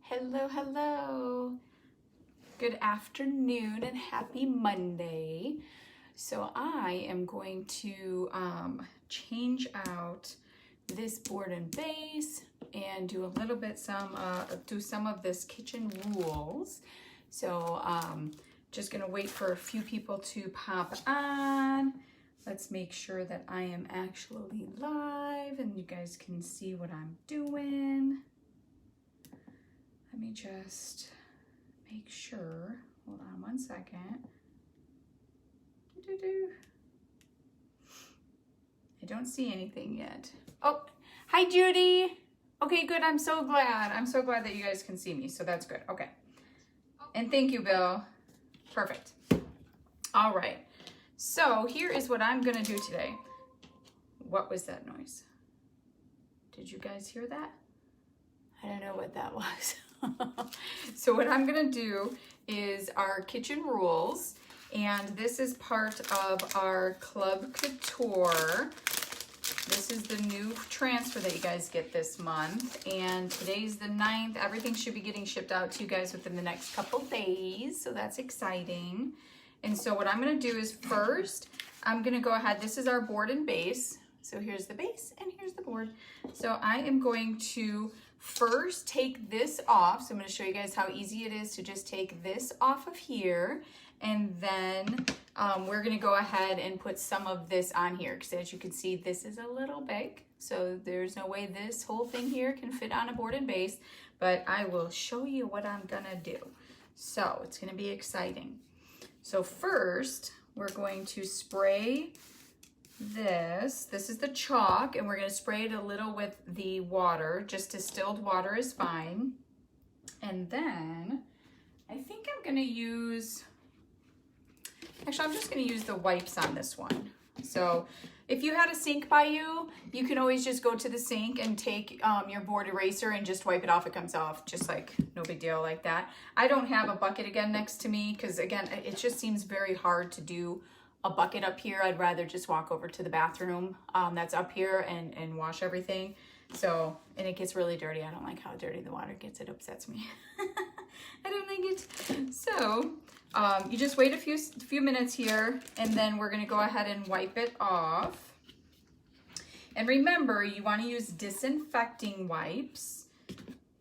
Hello, hello. Good afternoon and happy Monday. So I am going to change out this board and base and do a little bit do some of this kitchen rules. So just gonna wait for a few people to pop on. Let's make sure that I am actually live and you guys can see what I'm doing. Let me just make sure. Hold on one second. I don't see anything yet. Oh, hi Judy. Okay, good. I'm so glad. I'm so glad that you guys can see me. So that's good. Okay. And thank you, Bill. Perfect. All right. So here is what I'm going to do today. What was that noise? Did you guys hear that? I don't know what that was. So what I'm gonna do is our kitchen rules, and this is part of our Club Couture. This is the new transfer that you guys get this month, and today's the 9th. Everything should be getting shipped out to you guys within the next couple days, so that's exciting. And so what I'm gonna do is first, I'm gonna go ahead, this is our board and base. So here's the base and here's the board. So I am going to first take this off. So I'm going to show you guys how easy it is to just take this off of here. And then we're going to go ahead and put some of this on here. Because as you can see, this is a little big. So there's no way this whole thing here can fit on a board and base. But I will show you what I'm going to do. So it's going to be exciting. So first, we're going to spray this. This is the chalk, and we're going to spray it a little with the water. Just distilled water is fine. And then I think I'm going to use, actually I'm just going to use the wipes on this one. So if you had a sink by you, you can always just go to the sink and take your board eraser and just wipe it off. It comes off just like no big deal like that. I don't have a bucket again next to me because again, it just seems very hard to do a bucket up here. I'd rather just walk over to the bathroom that's up here and wash everything. So, and it gets really dirty. I don't like how dirty the water gets. It upsets me. I don't like it. So you just wait a few minutes here, and then we're going to go ahead and wipe it off. And remember, you want to use disinfecting wipes.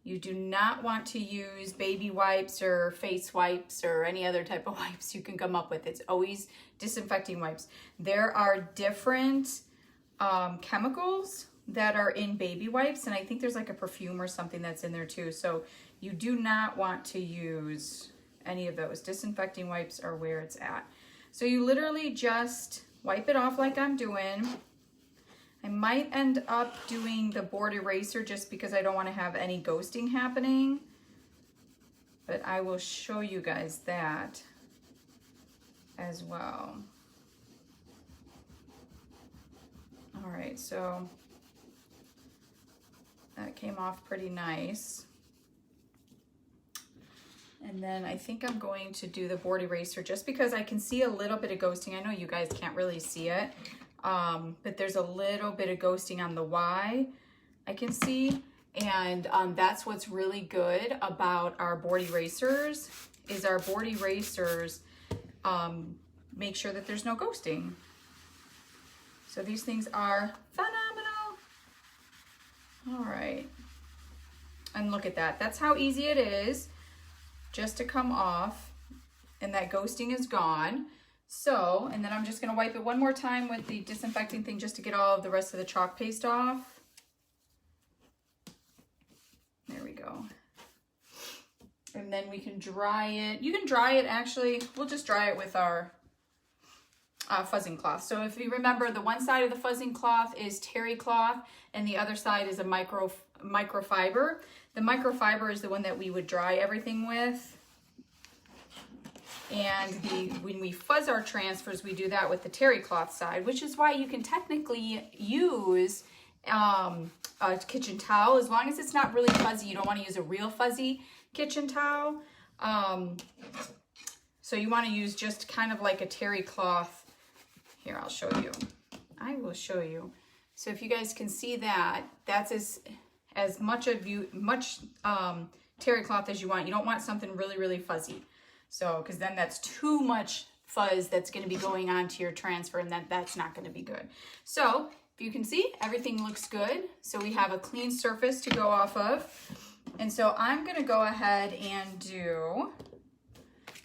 You do not want to use baby wipes or face wipes or any other type of wipes you can come up with. It's always disinfecting wipes. There are different chemicals that are in baby wipes, and I think there's like a perfume or something that's in there too. So you do not want to use any of those. Disinfecting wipes are where it's at. So you literally just wipe it off like I'm doing. I might end up doing the board eraser just because I don't want to have any ghosting happening, but I will show you guys that as well. All right, so that came off pretty nice. And then I think I'm going to do the board eraser just because I can see a little bit of ghosting. I know you guys can't really see it. But there's a little bit of ghosting on the Y I can see, and that's what's really good about our board erasers is our board erasers make sure that there's no ghosting. So these things are phenomenal. All right, and look at that. That's how easy it is just to come off, and that ghosting is gone. So, and then I'm just going to wipe it one more time with the disinfecting thing just to get all of the rest of the chalk paste off. There we go. And then we can dry it. You can dry it actually, we'll just dry it with our fuzzing cloth. So if you remember, the one side of the fuzzing cloth is terry cloth and the other side is a microfiber. The microfiber is the one that we would dry everything with. And when we fuzz our transfers, we do that with the terry cloth side, which is why you can technically use a kitchen towel as long as it's not really fuzzy. You don't want to use a real fuzzy kitchen towel. So you want to use just kind of like a terry cloth. Here, I'll show you. I will show you. So if you guys can see that, that's as much terry cloth as you want. You don't want something really, really fuzzy. So, because then that's too much fuzz that's going to be going on to your transfer, and that's not going to be good. So, if you can see, everything looks good. So we have a clean surface to go off of. And so I'm going to go ahead and do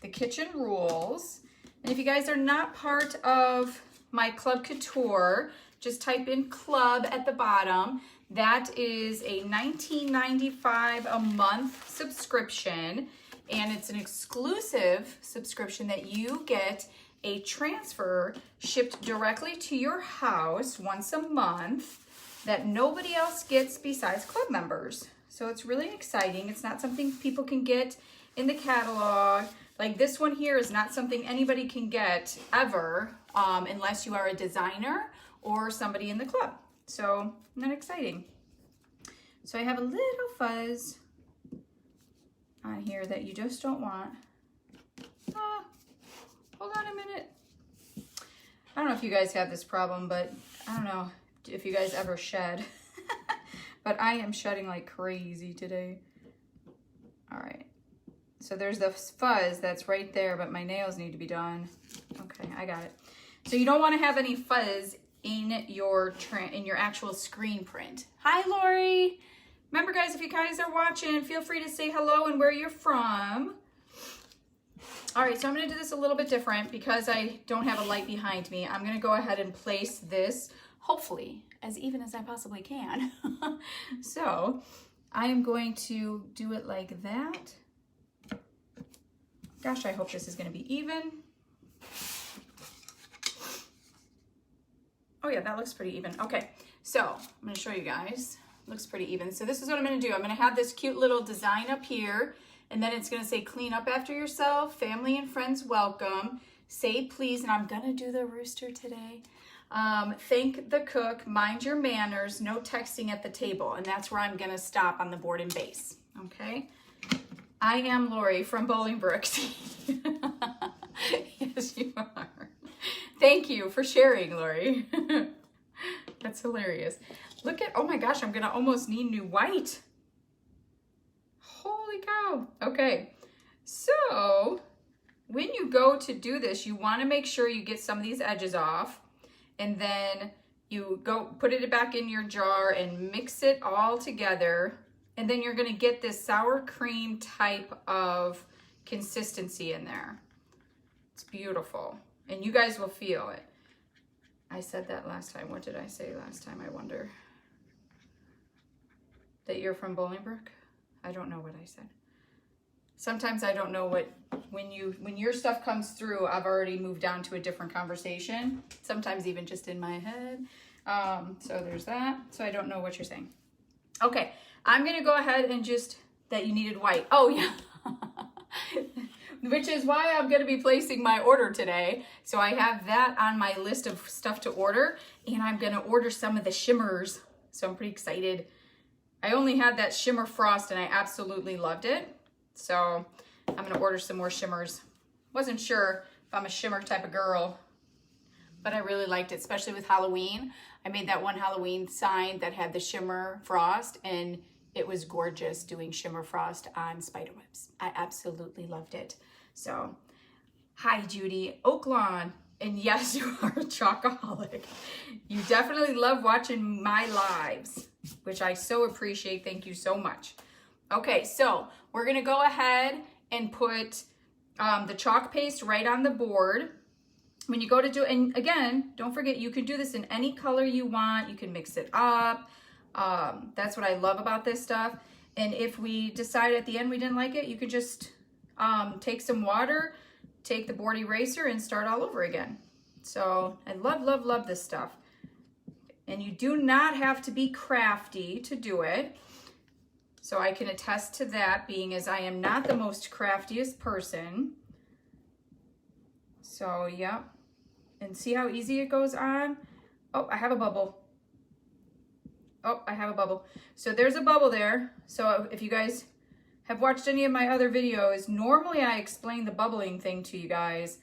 the kitchen rules. And if you guys are not part of my Club Couture, just type in club at the bottom. That is a $19.95 a month subscription, and it's an exclusive subscription that you get a transfer shipped directly to your house once a month that nobody else gets besides club members. So it's really exciting. It's not something people can get in the catalog. Like this one here is not something anybody can get ever unless you are a designer or somebody in the club. So isn't that exciting? So I have a little fuzz on here that you just don't want. Hold on a minute. I don't know if you guys have this problem, but I don't know if you guys ever shed. But I am shedding like crazy today. All right. So there's the fuzz that's right there, but my nails need to be done. Okay, I got it. So you don't want to have any fuzz in your actual screen print. Hi, Lori. Remember, guys, if you guys are watching, feel free to say hello and where you're from. All right, so I'm going to do this a little bit different because I don't have a light behind me. I'm going to go ahead and place this, hopefully, as even as I possibly can. So I am going to do it like that. Gosh, I hope this is going to be even. Oh yeah, that looks pretty even. Okay, so I'm going to show you guys. Looks pretty even. So this is what I'm going to do. I'm going to have this cute little design up here, and then it's going to say clean up after yourself, family and friends welcome, say please, and I'm going to do the rooster today. Thank the cook, mind your manners, no texting at the table, and that's where I'm going to stop on the board and base. Okay. I am Lori from Bolingbrook. Yes, you are. Thank you for sharing, Lori. That's hilarious. Look at, oh my gosh, I'm gonna almost need new white. Holy cow. Okay, so when you go to do this, you wanna make sure you get some of these edges off, and then you go put it back in your jar and mix it all together. And then you're gonna get this sour cream type of consistency in there. It's beautiful. And you guys will feel it. I said that last time. What did I say last time, I wonder? That you're from Bolingbrook? I don't know what I said. Sometimes I don't know what, when your stuff comes through, I've already moved on to a different conversation. Sometimes even just in my head. So there's that. So I don't know what you're saying. Okay. I'm going to go ahead and just, that you needed white. Oh, yeah. Which is why I'm going to be placing my order today. So I have that on my list of stuff to order, and I'm going to order some of the shimmers. So I'm pretty excited. I only had that shimmer frost, and I absolutely loved it. So I'm going to order some more shimmers. Wasn't sure if I'm a shimmer type of girl, but I really liked it, especially with Halloween. I made that one Halloween sign that had the shimmer frost, and it was gorgeous doing shimmer frost on spider webs. I absolutely loved it. So, hi Judy, Oak Lawn. And yes, you are a chocoholic. You definitely love watching my lives, which I so appreciate. Thank you so much. Okay, so we're gonna go ahead and put the chalk paste right on the board. When you go to do, and again, don't forget, you can do this in any color you want. You can mix it up. That's what I love about this stuff. And if we decide at the end we didn't like it, you could just take some water, take the board eraser, and start all over again. So I love, love, love this stuff. And you do not have to be crafty to do it. So I can attest to that, being as I am not the most craftiest person. So, yeah. And see how easy it goes on? Oh, I have a bubble. Oh, I have a bubble. So there's a bubble there. So if you guys have watched any of my other videos, normally I explain the bubbling thing to you guys.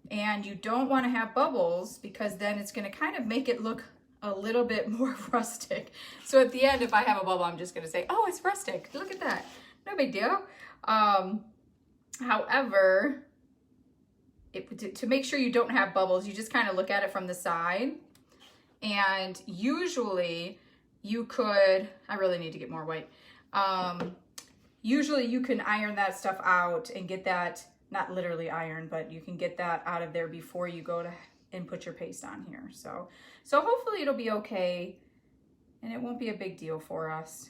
And you don't want to have bubbles because then it's going to kind of make it look a little bit more rustic. So at the end, if I have a bubble, I'm just going to say, oh, it's rustic. Look at that. Isn't a big deal. However, to make sure you don't have bubbles, you just kind of look at it from the side. And usually you could, I really need to get more white. Usually you can iron that stuff out and get that, not literally iron, but you can get that out of there before you go to and put your paste on here. So hopefully it'll be okay and it won't be a big deal for us.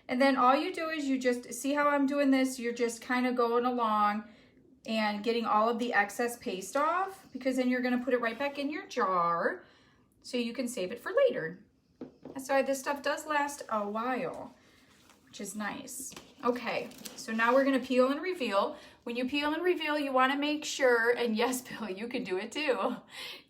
And then all you do is you just see how I'm doing this. You're just kind of going along and getting all of the excess paste off, because then you're going to put it right back in your jar so you can save it for later. That's why this stuff does last a while, which is nice. Okay, so now we're going to peel and reveal. When you peel and reveal, you want to make sure, and yes, Bill, you can do it too.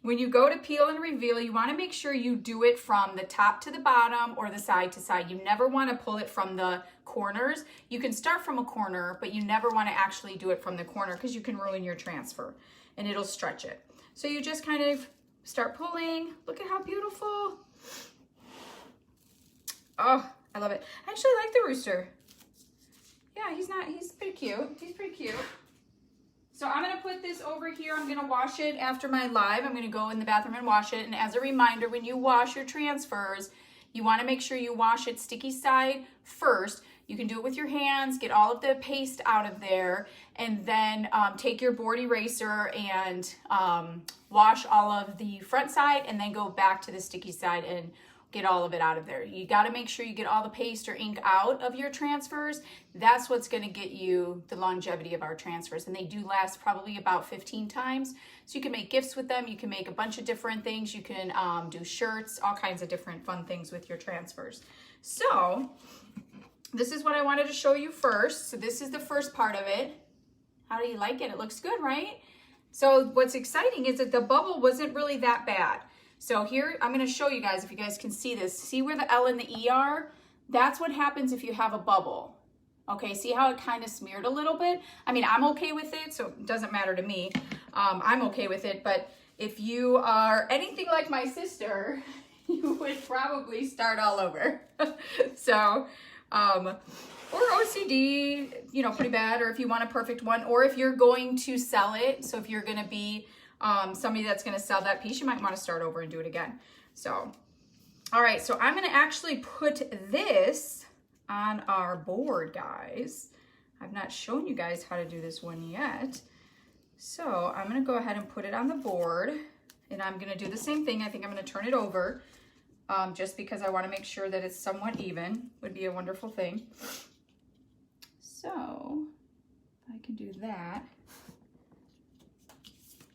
When you go to peel and reveal, you want to make sure you do it from the top to the bottom or the side to side. You never want to pull it from the corners. You can start from a corner, but you never want to actually do it from the corner because you can ruin your transfer and it'll stretch it. So you just kind of start pulling. Look at how beautiful. Oh, I love it. I actually like the rooster. Yeah, he's pretty cute. He's pretty cute. So I'm going to put this over here. I'm going to wash it after my live. I'm going to go in the bathroom and wash it. And as a reminder, when you wash your transfers, you want to make sure you wash it sticky side first. You can do it with your hands, get all of the paste out of there, and then take your board eraser and wash all of the front side, and then go back to the sticky side and get all of it out of there. You got to make sure you get all the paste or ink out of your transfers. That's what's going to get you the longevity of our transfers. And they do last probably about 15 times. So you can make gifts with them. You can make a bunch of different things. You can do shirts, all kinds of different fun things with your transfers. So this is what I wanted to show you first. So this is the first part of it. How do you like it? It looks good, right? So what's exciting is that the bubble wasn't really that bad. So here, I'm going to show you guys, if you guys can see this. See where the L and the E are? That's what happens if you have a bubble. Okay, see how it kind of smeared a little bit? I mean, I'm okay with it, so it doesn't matter to me. I'm okay with it, but if you are anything like my sister, you would probably start all over. So, or OCD, you know, pretty bad, or if you want a perfect one, or if you're going to sell it, so if you're going to be somebody that's going to sell that piece, you might want to start over and do it again. So, all right, so I'm going to actually put this on our board, guys. I've not shown you guys how to do this one yet. So I'm going to go ahead and put it on the board, and I'm going to do the same thing. I think I'm going to turn it over just because I want to make sure that it's somewhat even. Would be a wonderful thing. So I can do that.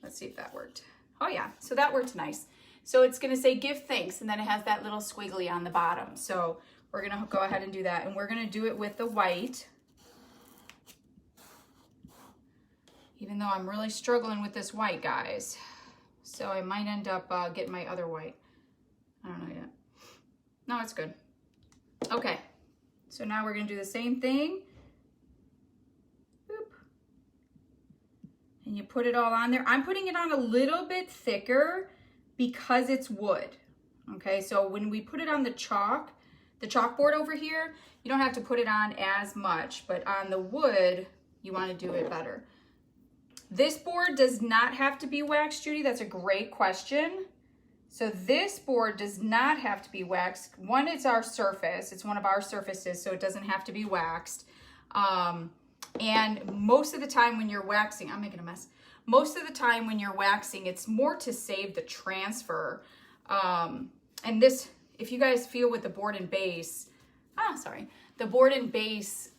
Let's see if that worked. Oh yeah, so that worked nice. So it's gonna say give thanks, and then it has that little squiggly on the bottom. So we're gonna go ahead and do that, and we're gonna do it with the white. Even though I'm really struggling with this white, guys. So I might end up getting my other white. I don't know yet. No, it's good. Okay, so now we're gonna do the same thing. And you put it all on there. I'm putting it on a little bit thicker because it's wood. Okay, so when we put it on the chalkboard over here, you don't have to put it on as much, but on the wood, you want to do it better. This board does not have to be waxed, Judy. That's a great question. So this board does not have to be waxed. One, it's our surface. It's one of our surfaces, so it doesn't have to be waxed. And most of the time when you're waxing, I'm making a mess. Most of the time when you're waxing, it's more to save the transfer. And this, if you guys feel with the board and base, the board and base,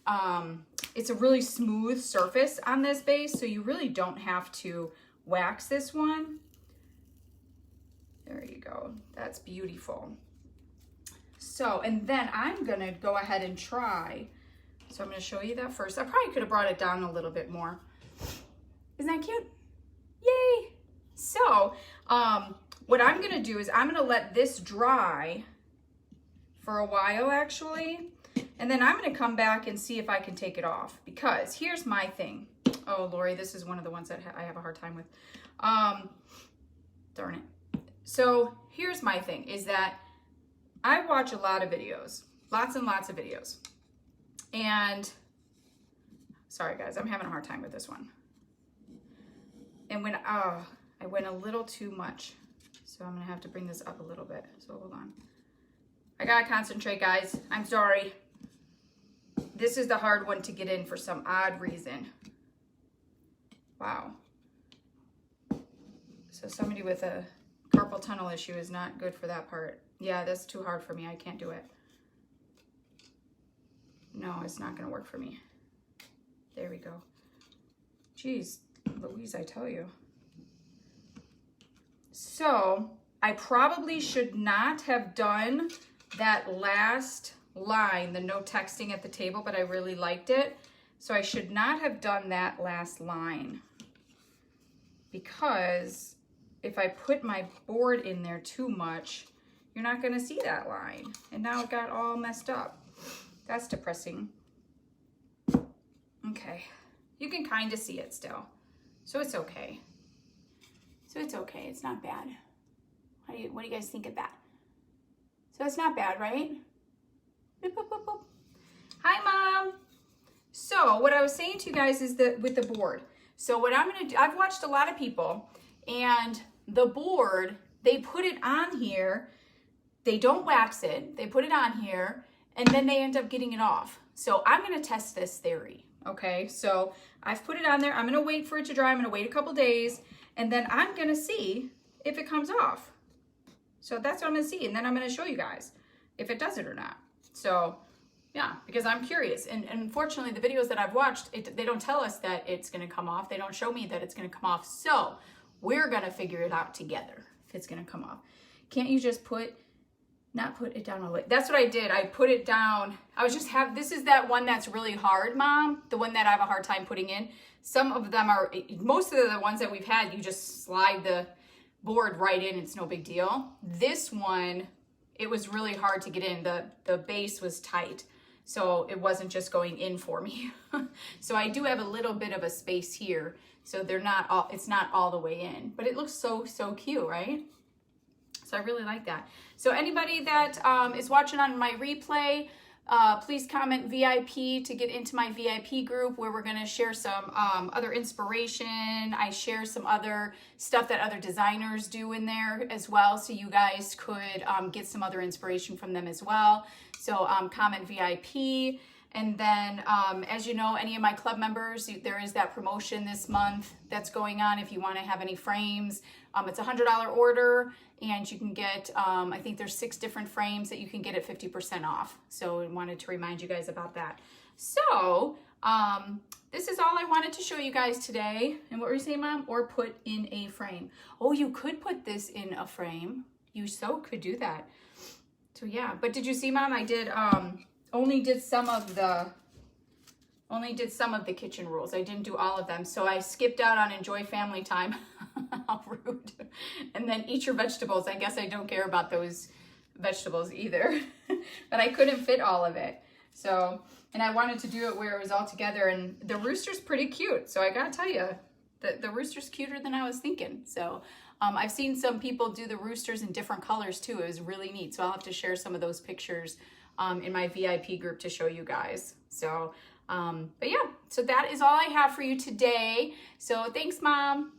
it's a really smooth surface on this base, so you really don't have to wax this one. There you go. That's beautiful. So, and then I'm gonna go ahead and try. So I'm going to show you that first. I probably could have brought it down a little bit more. Isn't that cute? Yay! So what I'm going to do is I'm going to let this dry for a while, actually. And then I'm going to come back and see if I can take it off. Because here's my thing. Oh, Lori, this is one of the ones that I have a hard time with. Darn it. So here's my thing, is that I watch a lot of videos. Lots and lots of videos. And sorry guys, I'm having a hard time with this one. And when, I went a little too much. So I'm gonna have to bring this up a little bit. So hold on. I gotta concentrate, guys. I'm sorry. This is the hard one to get in for some odd reason. Wow. So somebody with a carpal tunnel issue is not good for that part. Yeah, that's too hard for me. I can't do it. No, it's not gonna work for me. There we go. Jeez, Louise, I tell you. So I probably should not have done that last line, the no texting at the table, but I really liked it. So I should not have done that last line, because if I put my board in there too much, you're not gonna see that line. And now it got all messed up. That's depressing. Okay, you can kind of see it still. So it's okay. So it's okay, it's not bad. What do you guys think of that? So it's not bad, right? Boop, boop, boop, boop. Hi, Mom. So what I was saying to you guys is that with the board. So what I'm gonna do, I've watched a lot of people, and the board, they put it on here, they don't wax it, they put it on here, and then they end up getting it off. So I'm gonna test this theory, okay? So I've put it on there, I'm gonna wait for it to dry, I'm gonna wait a couple days, and then I'm gonna see if it comes off. So that's what I'm gonna see, and then I'm gonna show you guys if it does it or not. So yeah, because I'm curious. And unfortunately, the videos that I've watched, they don't tell us that it's gonna come off. They don't show me that it's gonna come off. So we're gonna figure it out together if it's gonna come off. Can't you just not put it down all the way? That's what I did. I put it down. This is that one that's really hard, Mom. The one that I have a hard time putting in. Some of them are, most of the ones that we've had, you just slide the board right in. It's no big deal. This one, it was really hard to get in. The base was tight. So it wasn't just going in for me. So I do have a little bit of a space here. So it's not all the way in, but it looks so cute, right? So I really like that. So anybody that is watching on my replay, please comment VIP to get into my VIP group, where we're gonna share some other inspiration. I share some other stuff that other designers do in there as well, so you guys could get some other inspiration from them as well. So comment VIP. And then, as you know, any of my club members, there is that promotion this month that's going on. If you want to have any frames, it's a $100 order, and you can get, I think there's 6 different frames that you can get at 50% off. So I wanted to remind you guys about that. So this is all I wanted to show you guys today. And what were you saying, Mom? Or put in a frame. Oh, you could put this in a frame. You could do that. So yeah, but did you see, Mom? I did, only did some of the kitchen rules. I didn't do all of them. So I skipped out on enjoy family time. How rude. And then eat your vegetables. I guess I don't care about those vegetables either. But I couldn't fit all of it. So, and I wanted to do it where it was all together. And the rooster's pretty cute. So I gotta tell you, the rooster's cuter than I was thinking. So I've seen some people do the roosters in different colors too. It was really neat. So I'll have to share some of those pictures in my VIP group to show you guys. So, but yeah, so that is all I have for you today. So thanks, Mom.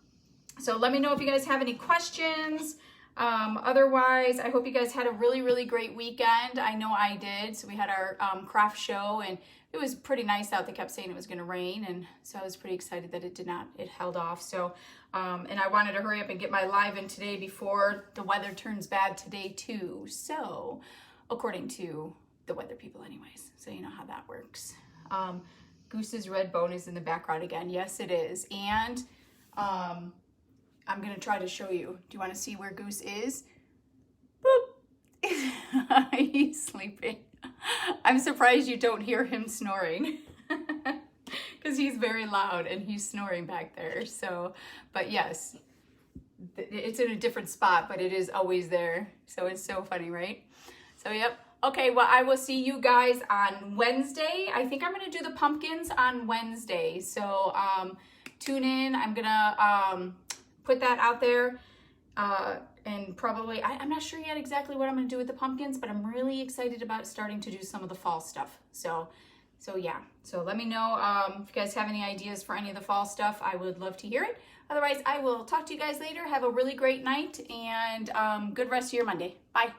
So let me know if you guys have any questions. Otherwise, I hope you guys had a really great weekend. I know I did. So we had our craft show, and it was pretty nice out. They kept saying it was going to rain, and so I was pretty excited that it did not. It held off. So, and I wanted to hurry up and get my live in today before the weather turns bad today too. So, according to the weather people anyways, so you know how that works. Goose's red bone is in the background again. Yes, it is. And I'm gonna try to show you. Do you want to see where Goose is? Boop. He's sleeping. I'm surprised you don't hear him snoring, because he's very loud and he's snoring back there. So, but yes, it's in a different spot, but it is always there. So it's so funny, right? So yep. Okay, well, I will see you guys on Wednesday. I think I'm going to do the pumpkins on Wednesday. So tune in. I'm going to put that out there. And probably, I'm not sure yet exactly what I'm going to do with the pumpkins, but I'm really excited about starting to do some of the fall stuff. So So yeah, so let me know if you guys have any ideas for any of the fall stuff. I would love to hear it. Otherwise, I will talk to you guys later. Have a really great night and good rest of your Monday. Bye.